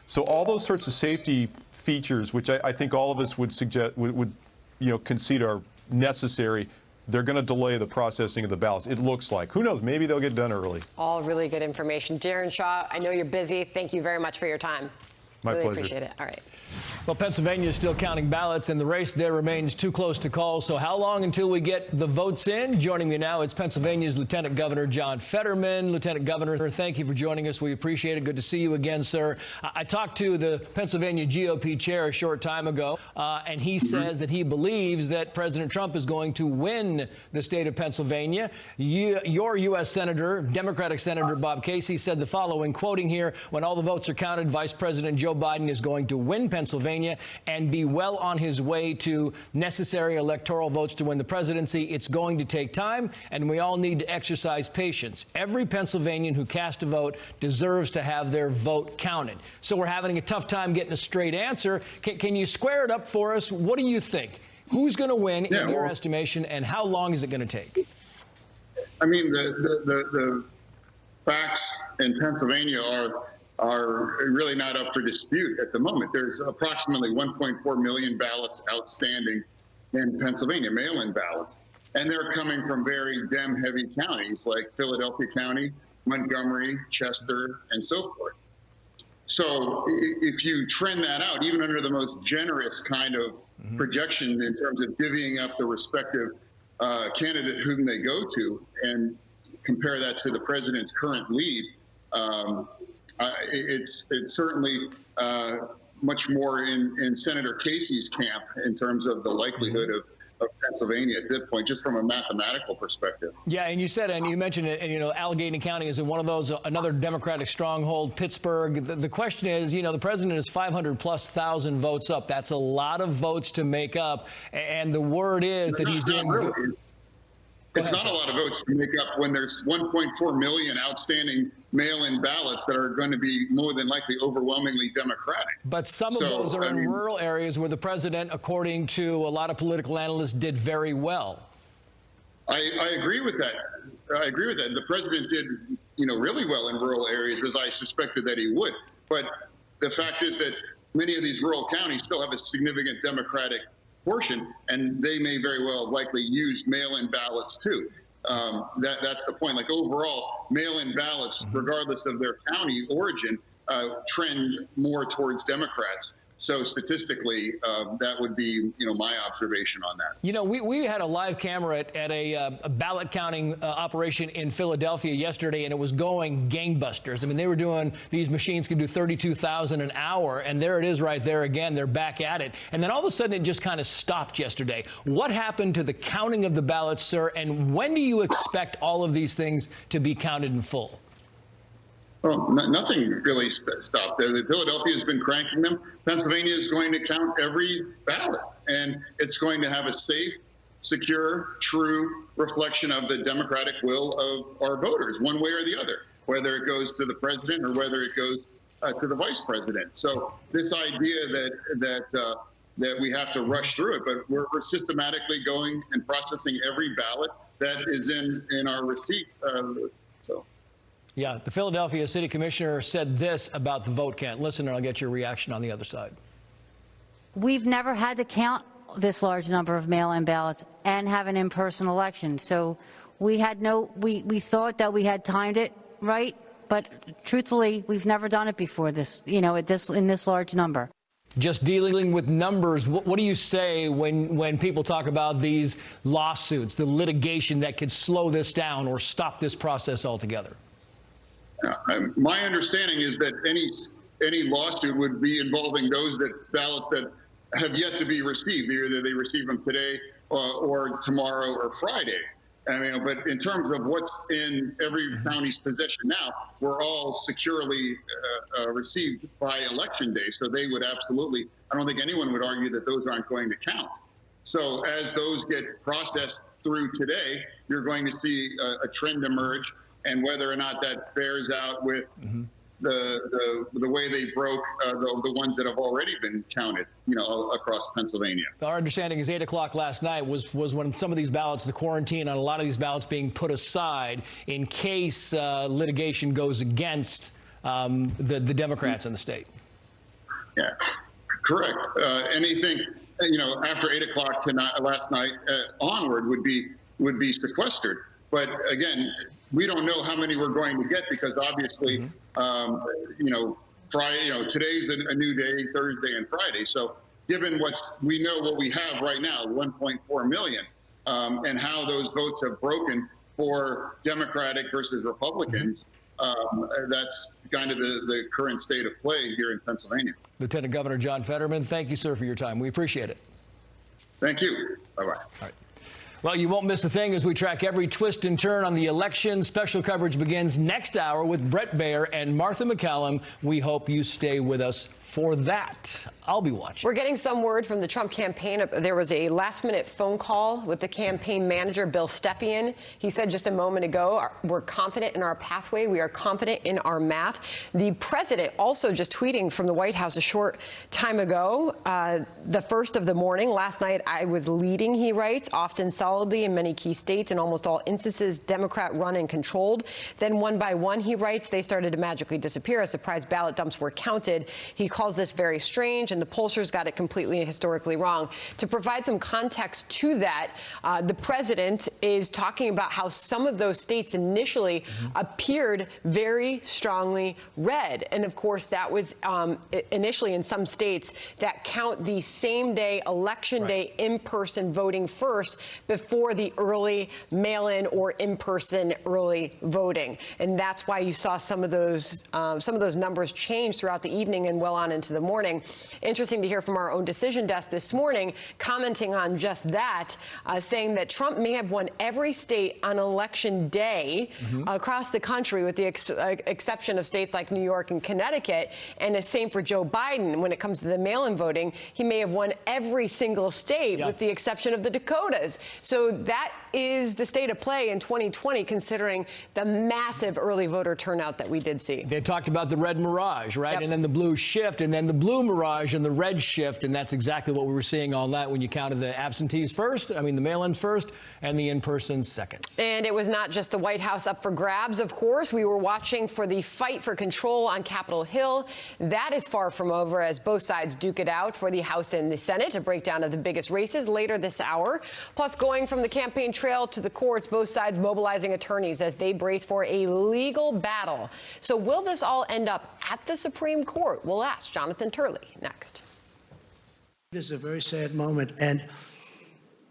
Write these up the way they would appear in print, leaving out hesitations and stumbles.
So all those sorts of safety features, which I think all of us would suggest would concede are necessary, they're going to delay the processing of the ballots. It looks like. Who knows? Maybe they'll get done early. All really good information. Darren Shaw, I know you're busy. Thank you very much for your time. My really pleasure. Appreciate it. All right. Well, Pennsylvania is still counting ballots, and the race there remains too close to call. So how long until we get the votes in? Joining me now, it's Pennsylvania's Lieutenant Governor John Fetterman. Lieutenant Governor, thank you for joining us. We appreciate it. Good to see you again, sir. I talked to the Pennsylvania GOP chair a short time ago, and he says that he believes that President Trump is going to win the state of Pennsylvania. Your U.S. Senator, Democratic Senator Bob Casey, said the following, quoting here, "When all the votes are counted, Vice President Joe Biden is going to win Pennsylvania and be well on his way to necessary electoral votes to win the presidency. It's going to take time, and we all need to exercise patience. Every Pennsylvanian who cast a vote deserves to have their vote counted." So we're having a tough time getting a straight answer. Can you square it up for us? What do you think? Who's going to win in your estimation, and how long is it going to take? I mean, the facts in Pennsylvania are really not up for dispute at the moment. There's approximately 1.4 million ballots outstanding in Pennsylvania, mail-in ballots, and they're coming from very Dem-heavy counties like Philadelphia County, Montgomery, Chester, and so forth. So if you trend that out, even under the most generous kind of projection in terms of divvying up the respective candidate whom they go to, and compare that to the president's current lead, it's certainly much more in Senator Casey's camp in terms of the likelihood of Pennsylvania at this point, just from a mathematical perspective. Yeah, and you said, and you mentioned it, and, Allegheny County is in one of those, another Democratic stronghold, Pittsburgh. The question is, the president is 500,000+ votes up. That's a lot of votes to make up, and the word is that he's doing... Really. It's not a lot of votes to make up when there's 1.4 million outstanding mail-in ballots that are going to be more than likely overwhelmingly Democratic. But some of those are in rural areas where the president, according to a lot of political analysts, did very well. I agree with that. I agree with that. The president did, really well in rural areas, as I suspected that he would. But the fact is that many of these rural counties still have a significant Democratic portion, and they may very well likely use mail-in ballots too. That's the point. Like overall, mail-in ballots, regardless of their county origin, trend more towards Democrats. So statistically, that would be, my observation on that. We had a live camera at a ballot counting operation in Philadelphia yesterday, and it was going gangbusters. I mean, they were doing, these machines could do 32,000 an hour, and there it is right there again. They're back at it. And then all of a sudden, it just kind of stopped yesterday. What happened to the counting of the ballots, sir, and when do you expect all of these things to be counted in full? Well, nothing really stopped. Philadelphia has been cranking them. Pennsylvania is going to count every ballot, and it's going to have a safe, secure, true reflection of the democratic will of our voters, one way or the other, whether it goes to the president or whether it goes to the vice president. So this idea that we have to rush through it, but we're systematically going and processing every ballot that is in our receipt. Yeah, the Philadelphia City Commissioner said this about the vote count. Listen, and I'll get your reaction on the other side. We've never had to count this large number of mail-in ballots and have an in-person election. So we thought that we had timed it right, but truthfully, we've never done it before this, in this large number. Just dealing with numbers, what do you say when people talk about these lawsuits, the litigation that could slow this down or stop this process altogether? My understanding is that any lawsuit would be involving those ballots that have yet to be received. Either they receive them today or tomorrow or Friday. But in terms of what's in every county's possession now, we're all securely received by election day. So they would absolutely, I don't think anyone would argue that those aren't going to count. So as those get processed through today, you're going to see a trend emerge. And whether or not that bears out with the way they broke the ones that have already been counted, across Pennsylvania. Our understanding is 8 o'clock last night was when some of these ballots, the quarantine on a lot of these ballots being put aside in case litigation goes against the Democrats in the state. Yeah, correct. Anything, after 8 o'clock tonight, last night onward would be sequestered. But again, we don't know how many we're going to get because obviously, Friday, today's a new day, Thursday and Friday. So given we know what we have right now, 1.4 million, and how those votes have broken for Democratic versus Republicans, that's kind of the current state of play here in Pennsylvania. Lieutenant Governor John Fetterman, thank you, sir, for your time. We appreciate it. Thank you. Bye-bye. All right. Well, you won't miss a thing as we track every twist and turn on the election. Special coverage begins next hour with Brett Baer and Martha McCallum. We hope you stay with us for that. I'll be watching. We're getting some word from the Trump campaign. There was a last-minute phone call with the campaign manager, Bill Stepien. He said just a moment ago, we're confident in our pathway. We are confident in our math. The president also just tweeting from the White House a short time ago, the first of the morning. Last night, I was leading, he writes, often solidly in many key states. In almost all instances, Democrat run and controlled. Then one by one, he writes, they started to magically disappear as surprise ballot dumps were counted. He calls this very strange, and the pollsters got it completely and historically wrong. To provide some context to that, the president is talking about how some of those states initially appeared very strongly red. And of course, that was initially in some states that count the same day, election day, in-person voting first before the early mail-in or in-person early voting. And that's why you saw some of those numbers change throughout the evening and well on into the morning. Interesting to hear from our own decision desk this morning, commenting on just that, saying that Trump may have won every state on election day across the country, with the exception of states like New York and Connecticut. And the same for Joe Biden. When it comes to the mail-in voting, he may have won every single state with the exception of the Dakotas. So that is the state of play in 2020, considering the massive early voter turnout that we did see. They talked about the red mirage, right? And then the blue shift, and then the blue mirage and the red shift, and that's exactly what we were seeing all night when you counted the absentees first, the mail-ins first, and the in-persons second. And it was not just the White House up for grabs, of course. We were watching for the fight for control on Capitol Hill. That is far from over as both sides duke it out for the House and the Senate. A breakdown of the biggest races later this hour. Plus, going from the campaign trail to the courts, both sides mobilizing attorneys as they brace for a legal battle. So will this all end up at the Supreme Court? We'll ask Jonathan Turley next. This is a very sad moment, and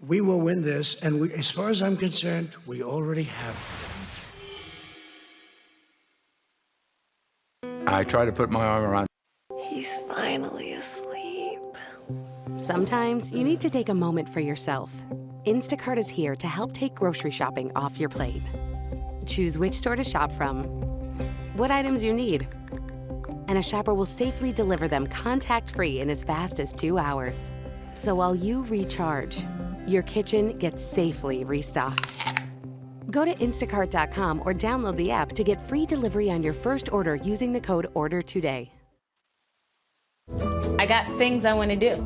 we will win this. And as far as I'm concerned, we already have. I try to put my arm around. He's finally asleep. Sometimes you need to take a moment for yourself. Instacart is here to help take grocery shopping off your plate. Choose which store to shop from, what items you need, and a shopper will safely deliver them contact-free in as fast as 2 hours. So while you recharge, your kitchen gets safely restocked. Go to instacart.com or download the app to get free delivery on your first order using the code ORDER I got things I want to do,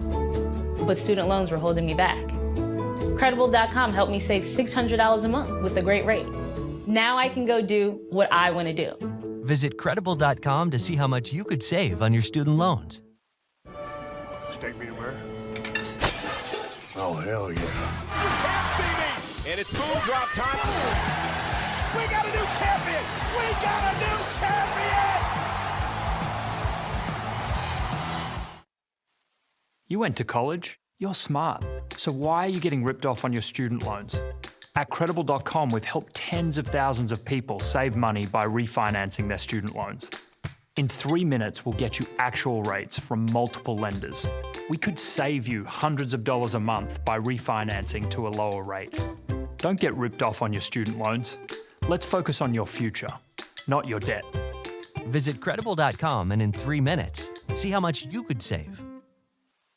but student loans were holding me back. Credible.com helped me save $600 a month with a great rate. Now I can go do what I want to do. Visit Credible.com to see how much you could save on your student loans. Steak medium rare. Oh, hell yeah. You can't see me! And it's boom drop time. We got a new champion! We got a new champion! You went to college? You're smart. So why are you getting ripped off on your student loans? At Credible.com, we've helped tens of thousands of people save money by refinancing their student loans. In 3 minutes, we'll get you actual rates from multiple lenders. We could save you hundreds of dollars a month by refinancing to a lower rate. Don't get ripped off on your student loans. Let's focus on your future, not your debt. Visit Credible.com and in 3 minutes, see how much you could save.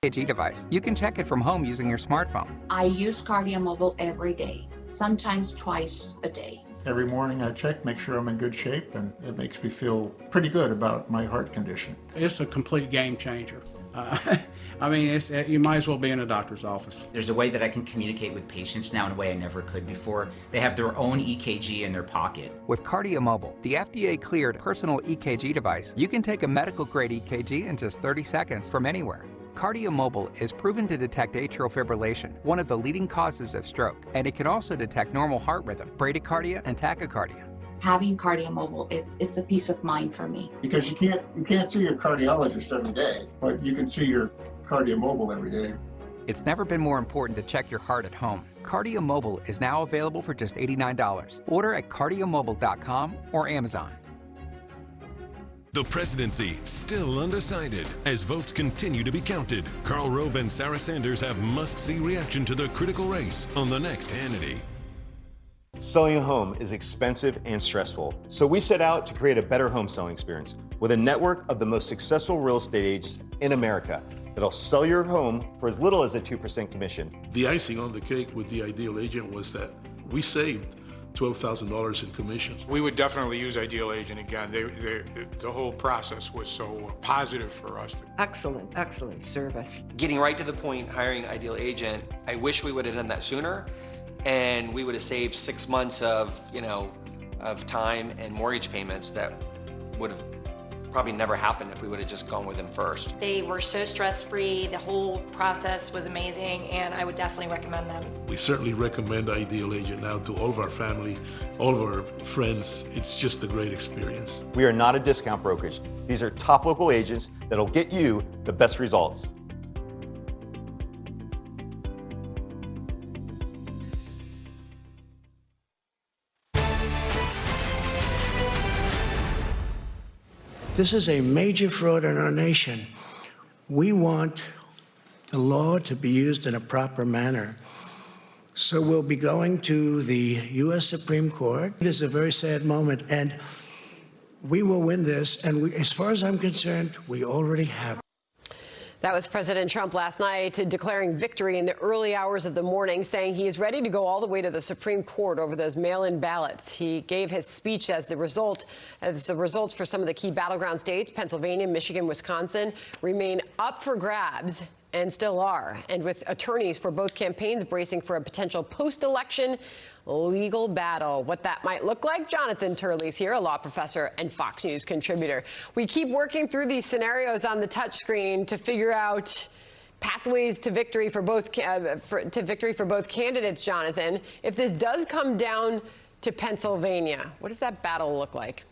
Device. You can check it from home using your smartphone. I use Cardio Mobile every day, sometimes twice a day. Every morning I check, make sure I'm in good shape, and it makes me feel pretty good about my heart condition. It's a complete game changer. I mean, you might as well be in a doctor's office. There's a way that I can communicate with patients now in a way I never could before. They have their own EKG in their pocket. With KardioMobile, the FDA-cleared personal EKG device, you can take a medical-grade EKG in just 30 seconds from anywhere. KardioMobile is proven to detect atrial fibrillation, one of the leading causes of stroke, and it can also detect normal heart rhythm, bradycardia, and tachycardia. Having KardioMobile, it's a peace of mind for me. Because you can't see your cardiologist every day, but you can see your KardioMobile every day. It's never been more important to check your heart at home. KardioMobile is now available for just $89. Order at cardiomobile.com or Amazon. The presidency still undecided as votes continue to be counted. Karl Rove and Sarah Sanders have must-see reaction to the critical race on the next Hannity. Selling a home is expensive and stressful, so we set out to create a better home selling experience with a network of the most successful real estate agents in America that'll sell your home for as little as a 2% commission. The icing on the cake with the Ideal Agent was that we saved $12,000 in commissions. We would definitely use Ideal Agent again. The whole process was so positive for us. Excellent service. Getting right to the point, hiring Ideal Agent, I wish we would have done that sooner, and we would have saved 6 months of time and mortgage payments that would have probably never happened if we would have just gone with them first. They were so stress-free, the whole process was amazing, and I would definitely recommend them. We certainly recommend Ideal Agent now to all of our family, all of our friends. It's just a great experience. We are not a discount brokerage. These are top local agents that'll get you the best results. This is a major fraud in our nation. We want the law to be used in a proper manner. So we'll be going to the U.S. Supreme Court. It is a very sad moment, and we will win this. And as far as I'm concerned, we already have. That was President Trump last night declaring victory in the early hours of the morning, saying he is ready to go all the way to the Supreme Court over those mail-in ballots. He gave his speech as the results for some of the key battleground states, Pennsylvania, Michigan, Wisconsin, remain up for grabs and still are. And with attorneys for both campaigns bracing for a potential post-election legal battle. What that might look like, Jonathan Turley's here, a law professor and Fox News contributor. We keep working through these scenarios on the touchscreen to figure out pathways to victory for both candidates, Jonathan. If this does come down to Pennsylvania, what does that battle look like?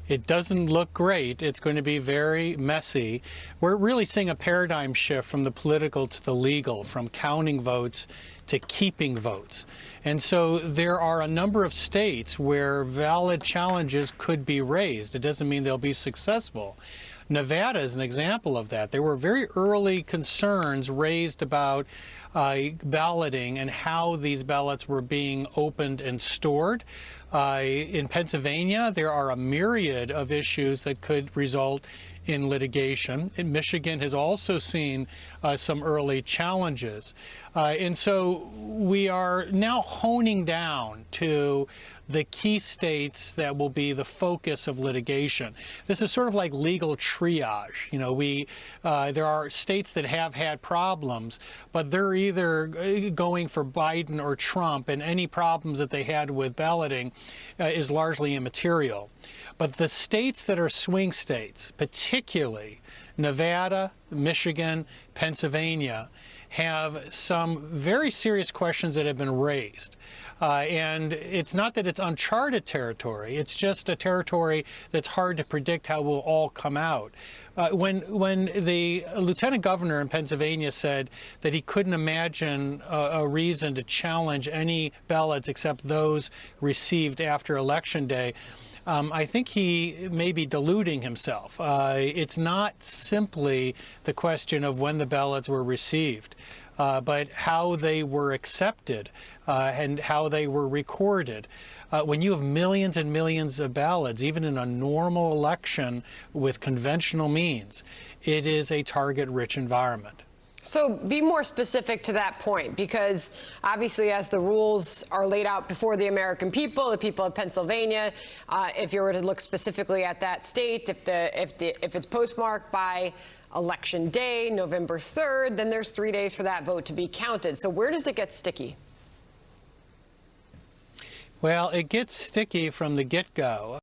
It doesn't look great. It's going to be very messy. We're really seeing a paradigm shift from the political to the legal, from counting votes to keeping votes. And so there are a number of states where valid challenges could be raised. It doesn't mean they'll be successful. Nevada is an example of that. There were very early concerns raised about balloting and how these ballots were being opened and stored. In Pennsylvania, there are a myriad of issues that could result in litigation. And Michigan has also seen some early challenges. And so we are now honing down to the key states that will be the focus of litigation. This is sort of like legal triage. You know, there are states that have had problems, but they're either going for Biden or Trump, and any problems that they had with balloting is largely immaterial. But the states that are swing states, particularly Nevada, Michigan, Pennsylvania, have some very serious questions that have been raised. And it's not that it's uncharted territory, it's just a territory that's hard to predict how will all come out. When the lieutenant governor in Pennsylvania said that he couldn't imagine a reason to challenge any ballots except those received after Election Day, I think he may be deluding himself. It's not simply the question of when the ballots were received, but how they were accepted and how they were recorded. When you have millions and millions of ballots, even in a normal election with conventional means, it is a target-rich environment. So be more specific to that point, because obviously as the rules are laid out before the American people, the people of Pennsylvania, if you were to look specifically at that state, if it's postmarked by Election Day, November 3rd, then there's 3 days for that vote to be counted. So where does it get sticky? Well, it gets sticky from the get-go.